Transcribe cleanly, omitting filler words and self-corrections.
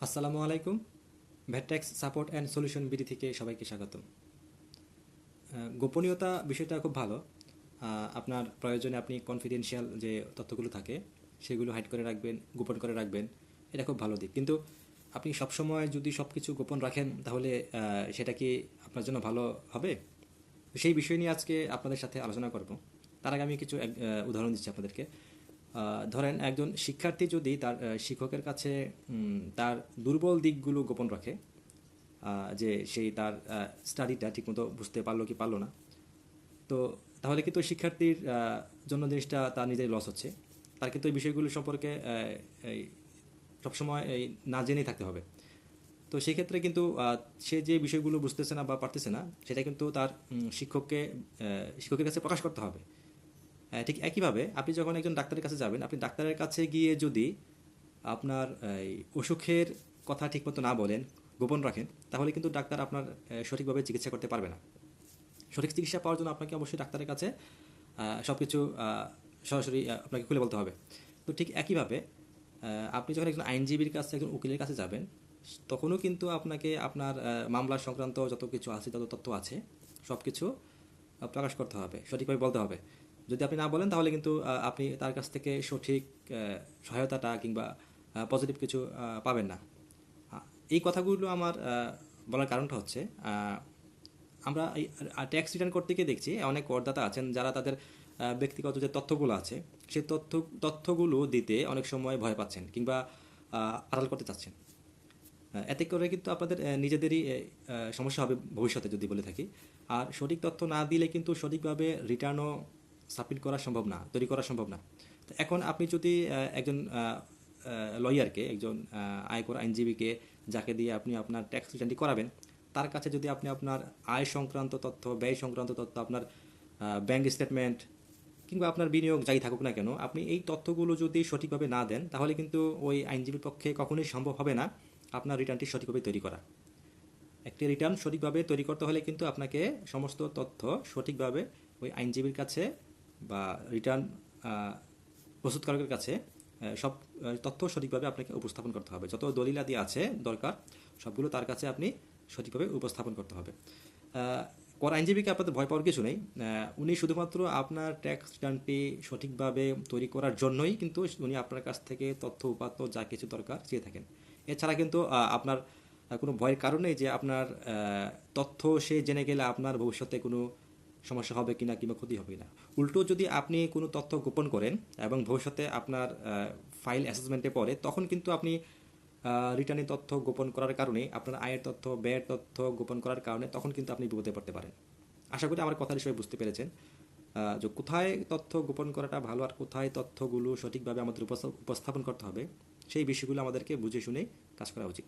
আসসালামু আলাইকুম। ভ্যাটট্যাক্স support and solution BD থেকে সবাইকে স্বাগতম। গোপনীয়তা বিষয়টা খুব ভালো। আপনার প্রয়োজনে আপনি কনফিডেন্সিয়াল যে তথ্যগুলো থাকে সেগুলো হাইড করে রাখবেন, গোপন করে রাখবেন। এটা খুব ভালো দিক। কিন্তু আপনি সবসময় যদি সব কিছু গোপন রাখেন তাহলে সেটা কি আপনার জন্য ভালো হবে? তো সেই বিষয় নিয়ে আজকে আপনাদের সাথে আলোচনা করব। তার আগে আমি কিছু উদাহরণ দিচ্ছি আপনাদেরকে। ধরেন একজন শিক্ষার্থী যদি তার শিক্ষকের কাছে তার দুর্বল দিকগুলো গোপন রাখে, যে সেই তার স্টাডিটা ঠিকমতো বুঝতে পারলো কি পারলো না, তো তাহলে কিন্তু ওই শিক্ষার্থীর জন্য জিনিসটা তার নিজের লস হচ্ছে। তার কিন্তু এই বিষয়গুলো সম্পর্কে এই সবসময় এই না জেনেই থাকতে হবে। তো সেই ক্ষেত্রে কিন্তু সে যে বিষয়গুলো বুঝতেছে না বা পারতেছে না সেটা কিন্তু তার শিক্ষকের কাছে প্রকাশ করতে হবে। ঠিক একইভাবে আপনি যখন একজন ডাক্তারের কাছে যাবেন, আপনি ডাক্তারের কাছে গিয়ে যদি আপনার এই অসুখের কথা ঠিকমতো না বলেন, গোপন রাখেন, তাহলে কিন্তু ডাক্তার আপনার সঠিকভাবে চিকিৎসা করতে পারবে না। সঠিক চিকিৎসা পাওয়ার জন্য আপনাকে অবশ্যই ডাক্তারের কাছে সব কিছু সরাসরি আপনাকে খুলে বলতে হবে। তো ঠিক একইভাবে আপনি যখন একজন আইনজীবীর কাছে, একজন উকিলের কাছে যাবেন, তখনও কিন্তু আপনাকে আপনার মামলা সংক্রান্ত যত কিছু আছে, যত তথ্য আছে, সব কিছু প্রকাশ করতে হবে, সঠিকভাবে বলতে হবে। যদি আপনি না বলেন তাহলে কিন্তু আপনি তার কাছ থেকে সঠিক সহায়তাটা কিংবা পজিটিভ কিছু পাবেন না। এই কথাগুলো আমার বলার কারণটা হচ্ছে, আমরা এই ট্যাক্স রিটার্ন করতে গিয়ে দেখছি অনেক করদাতা আছেন যারা তাদের ব্যক্তিগত যে তথ্যগুলো আছে সেই তথ্যগুলো দিতে অনেক সময় ভয় পাচ্ছেন কিংবা আড়াল করতে চাচ্ছেন। এতে করে কিন্তু আপনাদের নিজেদেরই সমস্যা হবে ভবিষ্যতে, যদি বলে থাকি। আর সঠিক তথ্য না দিলে কিন্তু সঠিকভাবে রিটার্নও সাবমিট করা সম্ভব না, তৈরি করা সম্ভব না। তো এখন আপনি যদি একজন লয়ারকে, একজন আয়কর আইনজীবীকে, যাকে দিয়ে আপনি আপনার ট্যাক্স রিটার্নটি করাবেন, তার কাছে যদি আপনি আপনার আয় সংক্রান্ত তথ্য, ব্যয় সংক্রান্ত তথ্য, আপনার ব্যাংক স্টেটমেন্ট কিংবা আপনার বিনিয়োগ যাই থাকুক না কেন, আপনি এই তথ্যগুলো যদি সঠিকভাবে না দেন তাহলে কিন্তু ওই আইনজীবীর পক্ষে কখনোই সম্ভব হবে না আপনার রিটার্নটি সঠিকভাবে তৈরি করা। একটি রিটার্ন সঠিকভাবে তৈরি করতে হলে কিন্তু আপনাকে সমস্ত তথ্য সঠিকভাবে ওই আইনজীবীর কাছে বা রিটার্ন প্রস্তুতকারকের কাছে সব তথ্য সঠিকভাবে আপনাকে উপস্থাপন করতে হবে। যত দলিলাদি আছে দরকার সবগুলো তার কাছে আপনি সঠিকভাবে উপস্থাপন করতে হবে। কর আইনজীবীকে আপনাদের ভয় পাওয়ার কিছু নেই। উনি শুধুমাত্র আপনার ট্যাক্স রিটার্নটি সঠিকভাবে তৈরি করার জন্যই কিন্তু উনি আপনার কাছ থেকে তথ্য উপাত্ত যা কিছু দরকার চেয়ে থাকেন। এছাড়া কিন্তু আপনার কোনো ভয়ের কারণে যে আপনার তথ্য সে জেনে গেলে আপনার ভবিষ্যতে কোনো সমস্যা হবে কিনা কিংবা ক্ষতি হবে কিনা। উল্টো যদি আপনি কোনো তথ্য গোপন করেন এবং ভবিষ্যতে আপনার ফাইল অ্যাসেসমেন্টে পড়ে, তখন কিন্তু আপনি রিটার্নের তথ্য গোপন করার কারণে, আপনার আয়ের তথ্য, ব্যয়ের তথ্য গোপন করার কারণে তখন কিন্তু আপনি বিপদে পড়তে পারেন। আশা করি আমার কথার বিষয়ে বুঝতে পেরেছেন যে কোথায় তথ্য গোপন করাটা ভালো আর কোথায় তথ্যগুলো সঠিকভাবে আমাদের উপস্থাপন করতে হবে, সেই বিষয়গুলো আমাদেরকে বুঝে শুনে কাজ করা উচিত।